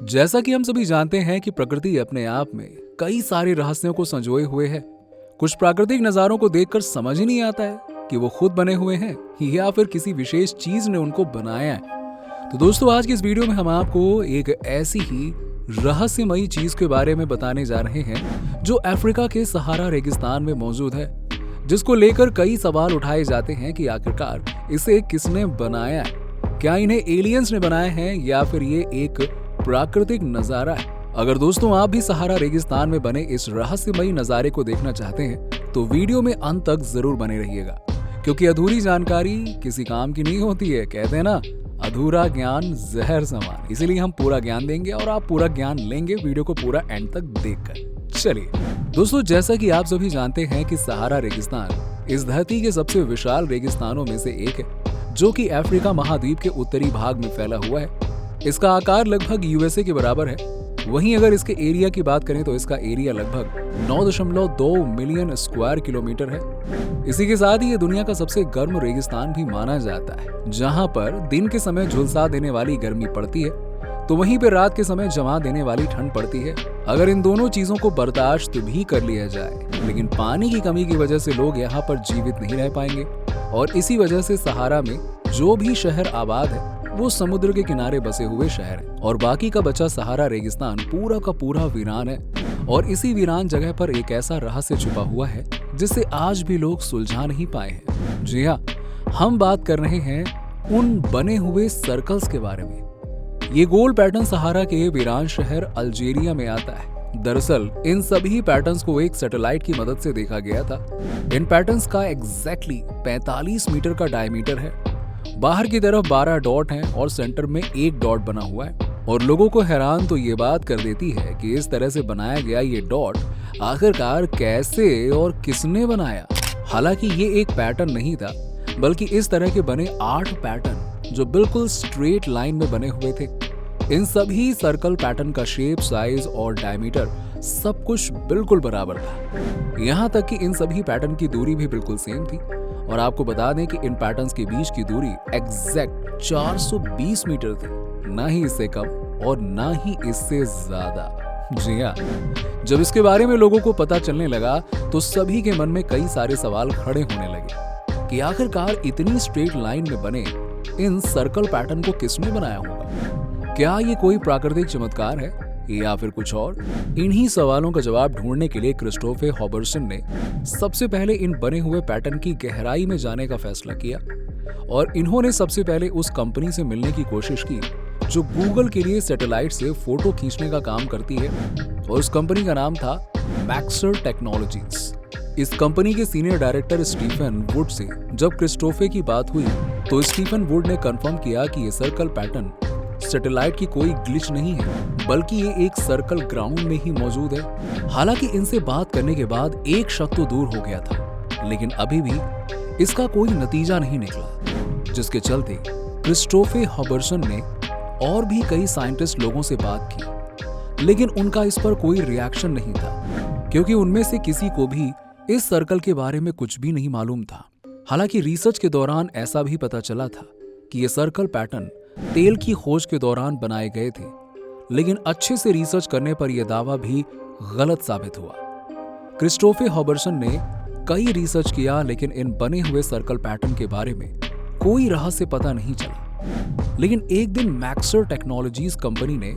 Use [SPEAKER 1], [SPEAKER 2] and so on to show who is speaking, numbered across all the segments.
[SPEAKER 1] जैसा कि हम सभी जानते हैं कि प्रकृति अपने आप में कई सारे रहस्यों को संजोए हुए है। कुछ प्राकृतिक नजारों को देखकर समझ ही नहीं आता है कि वो खुद बने हुए हैं या फिर किसी विशेष चीज ने उनको बनाया है। तो दोस्तों, आज की इस वीडियो में हम आपको एक ऐसी ही रहस्यमयी चीज के बारे में बताने जा रहे हैं जो अफ्रीका के सहारा रेगिस्तान में मौजूद है, जिसको लेकर कई सवाल उठाए जाते हैं कि आखिरकार इसे किसने बनाया है। क्या इन्हें एलियंस ने बनाया है या फिर ये एक प्राकृतिक नजारा है। अगर दोस्तों आप भी सहारा रेगिस्तान में बने इस रहस्यमयी नजारे को देखना चाहते हैं तो वीडियो में अंत तक जरूर बने रहिएगा, क्योंकि अधूरी जानकारी किसी काम की नहीं होती है। कहते हैं ना, अधूरा ज्ञान जहर समान। इसीलिए हम पूरा ज्ञान देंगे और आप पूरा ज्ञान लेंगे वीडियो को पूरा एंड तक देखकर। चलिए दोस्तों, जैसा कि आप सभी जानते हैं कि सहारा रेगिस्तान इस धरती के सबसे विशाल रेगिस्तानों में से एक है, जो कि अफ्रीका महाद्वीप के उत्तरी भाग में फैला हुआ है। इसका आकार लगभग यूएसए के बराबर है। वहीं अगर इसके एरिया की बात करें तो इसका एरिया लगभग 9.2 मिलियन स्क्वायर किलोमीटर है। इसी के साथ ही ये दुनिया का सबसे गर्म रेगिस्तान भी माना जाता है, जहां पर दिन के समय झुलसा देने वाली गर्मी पड़ती है तो वहीं पे रात के समय जमा देने वाली ठंड पड़ती है। अगर इन दोनों चीजों को बर्दाश्त भी कर लिया जाए, लेकिन पानी की कमी की वजह से लोग यहाँ पर जीवित नहीं रह पाएंगे और इसी वजह से सहारा में जो भी शहर आबाद है वो समुद्र के किनारे बसे हुए शहर है और बाकी का बचा सहारा रेगिस्तान पूरा का पूरा वीरान है। और इसी वीरान जगह पर एक ऐसा रहस्य छुपा हुआ है जिसे आज भी लोग सुलझा नहीं पाए हैं। जी हाँ, हम बात कर रहे हैं उन बने हुए सर्कल्स के बारे में। ये गोल पैटर्न सहारा के वीरान शहर अल्जीरिया में आता है। दरअसल इन सभी पैटर्न्स को एक सैटेलाइट की मदद से देखा गया था। इन पैटर्न्स का एग्जैक्टली 45 मीटर का डायमीटर है। बाहर की तरफ 12 डॉट हैं और सेंटर में एक डॉट बना हुआ है। और लोगों को हैरान तो ये बात कर देती है कि इस तरह से बनाया गया ये डॉट आखिरकार कैसे और किसने बनाया। हालांकि ये एक पैटर्न नहीं था, बल्कि इस तरह के बने 8 पैटर्न जो बिल्कुल स्ट्रेट लाइन में बने हुए थे। इन सभी सर्कल पैटर्न का शेप, साइज और डायमीटर सब कुछ बिल्कुल बराबर था। यहाँ तक कि इन सभी पैटर्न की दूरी भी बिल्कुल सेम थी। और आपको बता दें कि इन पैटर्न्स के बीच की दूरी एग्जैक्ट 420 मीटर थी, ना ही इससे कम और ना ही इससे ज्यादा। जी हाँ, जब इसके बारे में लोगों को पता चलने लगा तो सभी के मन में कई सारे सवाल खड़े होने लगे कि आखिरकार इतनी स्ट्रेट लाइन में बने इन सर्कल पैटर्न को किसने बनाया होगा। क्या ये कोई प्राकृतिक चमत्कार है या फिर कुछ और? इन्हीं सवालों का जवाब ढूंढने के लिए क्रिस्टोफर हॉबर्सन ने सबसे पहले इन बने हुए पैटर्न की गहराई में जाने का फैसला किया और इन्होंने सबसे पहले उस कंपनी से मिलने की कोशिश की जो गूगल के लिए सैटेलाइट से फोटो खींचने का काम करती है, और उस कंपनी का नाम था मैक्सर टेक्नोलॉजीज। इस कंपनी के सीनियर डायरेक्टर स्टीफन वुड से जब क्रिस्टोफर की बात हुई तो स्टीफन वुड ने कंफर्म किया कि ये सर्कल पैटर्न सैटेलाइट की कोई ग्लिच नहीं है, बल्कि ये एक सर्कल ग्राउंड में ही मौजूद है। हालांकि इनसे बात करने के बाद एक शक तो दूर हो गया था, लेकिन अभी भी इसका कोई नतीजा नहीं निकला, जिसके चलते क्रिस्टोफर हॉबर्सन ने और भी कई साइंटिस्ट लोगों से बात की, लेकिन उनका इस पर कोई रिएक्शन नहीं था, क्योंकि उनमें से किसी को भी इस सर्कल के बारे में कुछ भी नहीं मालूम था। हालांकि रिसर्च के दौरान ऐसा भी पता चला था कि ये सर्कल पैटर्न तेल की खोज के दौरान बनाए गए थे, लेकिन अच्छे से रिसर्च करने पर यह दावा भी गलत साबित हुआ। क्रिस्टोफर हॉबर्सन ने कई रिसर्च किया, लेकिन इन बने हुए सर्कल पैटर्न के बारे में कोई रहस्य पता नहीं चला। लेकिन एक दिन मैक्सर टेक्नोलॉजीज कंपनी ने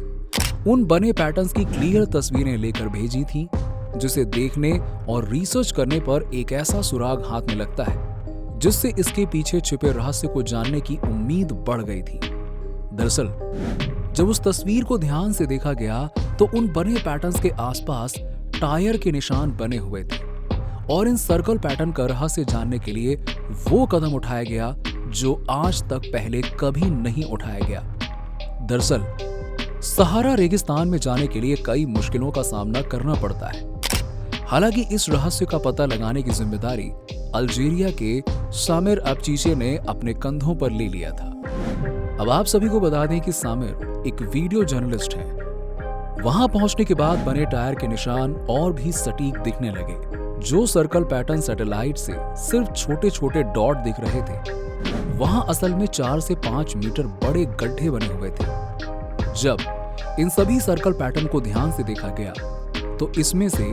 [SPEAKER 1] उन बने पैटर्न्स की क्लियर तस्वीरें लेकर भेजी थी, जिसे देखने और रिसर्च करने पर एक ऐसा सुराग हाथ में लगता है जिससे इसके पीछे छिपे रहस्य को जानने की उम्मीद बढ़ गई थी। दरअसल जब उस तस्वीर को ध्यान से देखा गया तो उन बने पैटर्न्स के आसपास टायर के निशान बने हुए थे और इन सर्कल पैटर्न का रहस्य जानने के लिए वो कदम उठाया गया जो आज तक पहले कभी नहीं उठाया गया। दरअसल सहारा रेगिस्तान में जाने के लिए कई मुश्किलों का सामना करना पड़ता है। हालांकि इस रहस्य का पता लगाने की जिम्मेदारी अल्जीरिया के सामिर अबचीचे ने अपने कंधों पर ले लिया था। अब आप सभी को बता दें कि सामिर एक वीडियो जर्नलिस्ट है। वहां पहुंचने के बाद बने टायर के निशान और भी सटीक दिखने लगे। जो सर्कल पैटर्न सैटेलाइट से सिर्फ छोटे छोटे डॉट दिख रहे थे, वहां असल में 4 से 5 मीटर बड़े गड्ढे बने हुए थे। जब इन सभी सर्कल पैटर्न को ध्यान से देखा गया तो इसमें से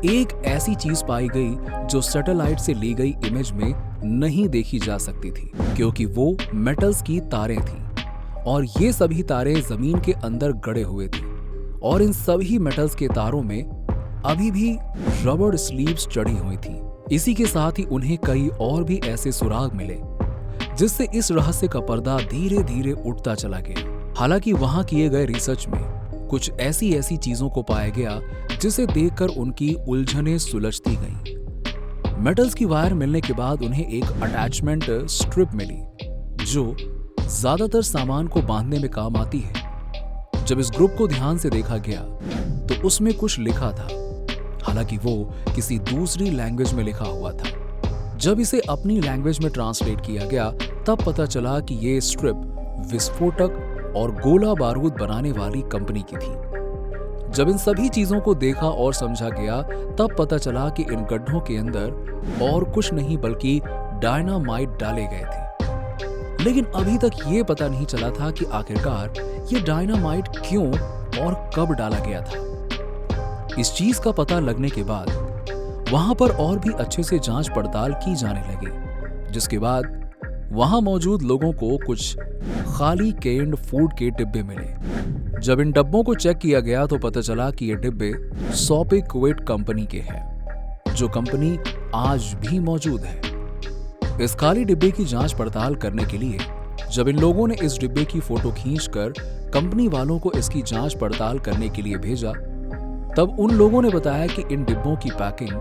[SPEAKER 1] एक ऐसी चीज पाई गई जो सैटेलाइट से ली गई इमेज में नहीं देखी जा सकती थी, क्योंकि वो मेटल्स की तारें थीं और ये सभी तारें जमीन के अंदर गड़े हुए थे और इन सभी मेटल्स के तारों में अभी भी रबड़ स्लीव्स चढ़ी हुई थी। इसी के साथ ही उन्हें कई और भी ऐसे सुराग मिले जिससे इस रहस्य का पर्दा धीरे धीरे उठता चला गया। हालांकि वहां किए गए रिसर्च में कुछ ऐसी चीजों को पाया गया जिसे देखकर उनकी उलझनें सुलझती गईं। मेटल्स की वायर मिलने के बाद उन्हें एक अटैचमेंट स्ट्रिप मिली जो ज्यादातर सामान को बांधने में काम आती है। जब इस ग्रुप को ध्यान से देखा गया तो उसमें कुछ लिखा था, हालांकि वो किसी दूसरी लैंग्वेज में लिखा हुआ था। जब इसे अपनी लैंग्वेज में ट्रांसलेट किया गया तब पता चला कि ये स्ट्रिप विस्फोटक और गोला बारूद बनाने वाली कंपनी की थी। जब इन सभी चीजों को देखा और समझा गया तब पता चला कि इन गड्ढों के अंदर और कुछ नहीं बल्कि डायनामाइट डाले गए थे। लेकिन अभी तक ये पता नहीं चला था कि आखिरकार ये डायनामाइट क्यों और कब डाला गया था। इस चीज का पता लगने के बाद वहां पर और भी अच्छे से जांच पड़ताल की जाने लगी, जिसके बाद वहां मौजूद लोगों को कुछ खाली कैन्ड फूड के डिब्बे मिले। जब इन डब्बों को चेक किया गया तो पता चला कि ये डिब्बे सोपिक्विट कंपनी के हैं, जो कंपनी आज भी मौजूद है। इस खाली डिब्बे की जांच पड़ताल करने के लिए जब इन लोगों ने इस डिब्बे की फोटो खींचकर कंपनी वालों को इसकी जांच पड़ताल करने के लिए भेजा, तब उन लोगों ने बताया कि इन डिब्बों की पैकिंग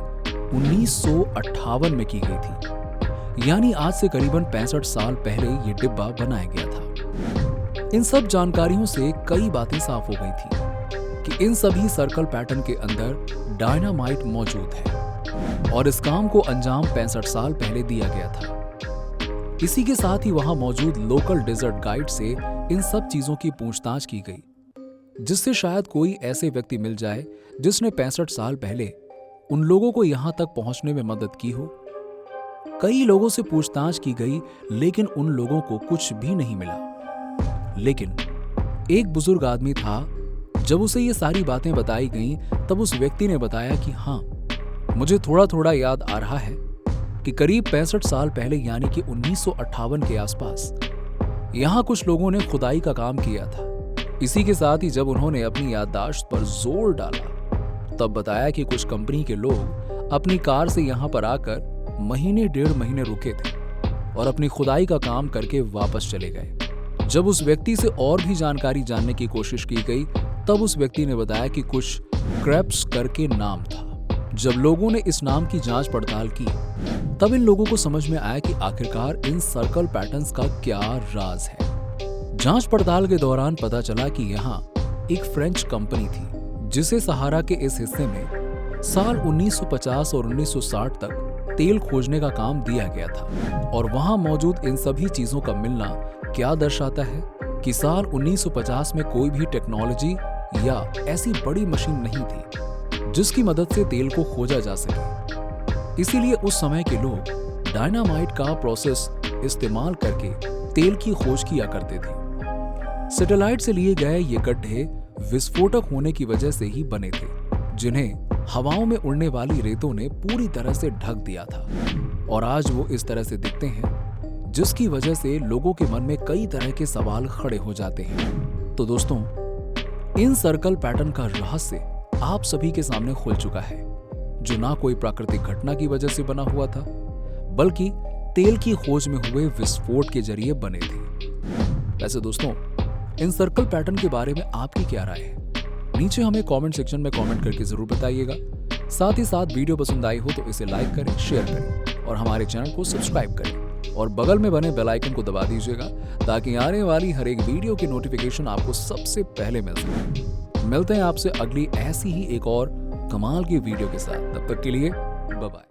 [SPEAKER 1] 1958 में की गई थी, यानी आज से करीबन 65 साल पहले ये डिब्बा बनाया गया था। इन सब जानकारियों से कई बातें साफ हो गई थी कि इन सभी सर्कल पैटर्न के अंदर डायनामाइट मौजूद है और इस काम को अंजाम 65 साल पहले दिया गया था। इसी के साथ ही वहां मौजूद लोकल डेजर्ट गाइड से इन सब चीजों की पूछताछ की गई, जिससे शायद कोई ऐसे व्यक्ति मिल जाए जिसने 65 साल पहले उन लोगों को यहां तक पहुंचने में मदद की हो। कई लोगों से पूछताछ की गई लेकिन उन लोगों को कुछ भी नहीं मिला। लेकिन एक बुजुर्ग आदमी था, जब उसे ये सारी बातें बताई गईं तब उस व्यक्ति ने बताया कि हाँ, मुझे थोड़ा थोड़ा याद आ रहा है कि करीब 65 साल पहले यानी कि 1958 के आसपास यहाँ कुछ लोगों ने खुदाई का काम किया था। इसी के साथ ही जब उन्होंने अपनी याददाश्त पर जोर डाला तब बताया कि कुछ कंपनी के लोग अपनी कार से यहाँ पर आकर महीने 1.5 महीने रुके थे और अपनी खुदाई का काम करके वापस चले गए। जब उस व्यक्ति से और भी जानकारी जानने की कोशिश की गई तब उस व्यक्ति ने बताया कि कुछ क्रैप्स करके नाम था। जब लोगों ने इस नाम की जांच पड़ताल की तब इन लोगों को समझ में आया कि आखिरकार इन सर्कल पैटर्न्स का क्या राज है। जांच पड़ताल के दौरान पता चला कि यहाँ एक फ्रेंच कंपनी थी जिसे सहारा के इस हिस्से में साल 1950 और 1960 तक तेल खोजने का काम दिया गया था। और वहां मौजूद इन सभी चीजों का मिलना क्या दर्शाता है कि साल 1950 में कोई भी टेक्नोलॉजी या ऐसी बड़ी मशीन नहीं थी जिसकी मदद से तेल को खोजा जा सके। इसीलिए उस समय के लोग डायनामाइट का प्रोसेस इस्तेमाल करके तेल की खोज किया करते थे। सैटेलाइट से लिए गए ये गड्ढे विस्फोटक होने की वजह से ही बने थे, जिन्हें हवाओं में उड़ने वाली रेतों ने पूरी तरह से ढक दिया था और आज वो इस तरह से दिखते हैं, जिसकी वजह से लोगों के मन में कई तरह के सवाल खड़े हो जाते हैं। तो दोस्तों, इन सर्कल पैटर्न का रहस्य आप सभी के सामने खुल चुका है, जो ना कोई प्राकृतिक घटना की वजह से बना हुआ था बल्कि तेल की खोज में हुए विस्फोट के जरिए बने थे। वैसे दोस्तों, इन सर्कल पैटर्न के बारे में आपकी क्या राय है? नीचे हमें कमेंट सेक्शन में कमेंट करके जरूर बताइएगा। साथ ही साथ वीडियो पसंद आई हो तो इसे लाइक करें, शेयर करें और हमारे चैनल को सब्सक्राइब करें और बगल में बने बेल आइकन को दबा दीजिएगा ताकि आने वाली हर एक वीडियो की नोटिफिकेशन आपको सबसे पहले मिल सके। मिलते हैं आपसे अगली ऐसी ही एक और कमाल की वीडियो के साथ। तब तक के लिए बाय बाय।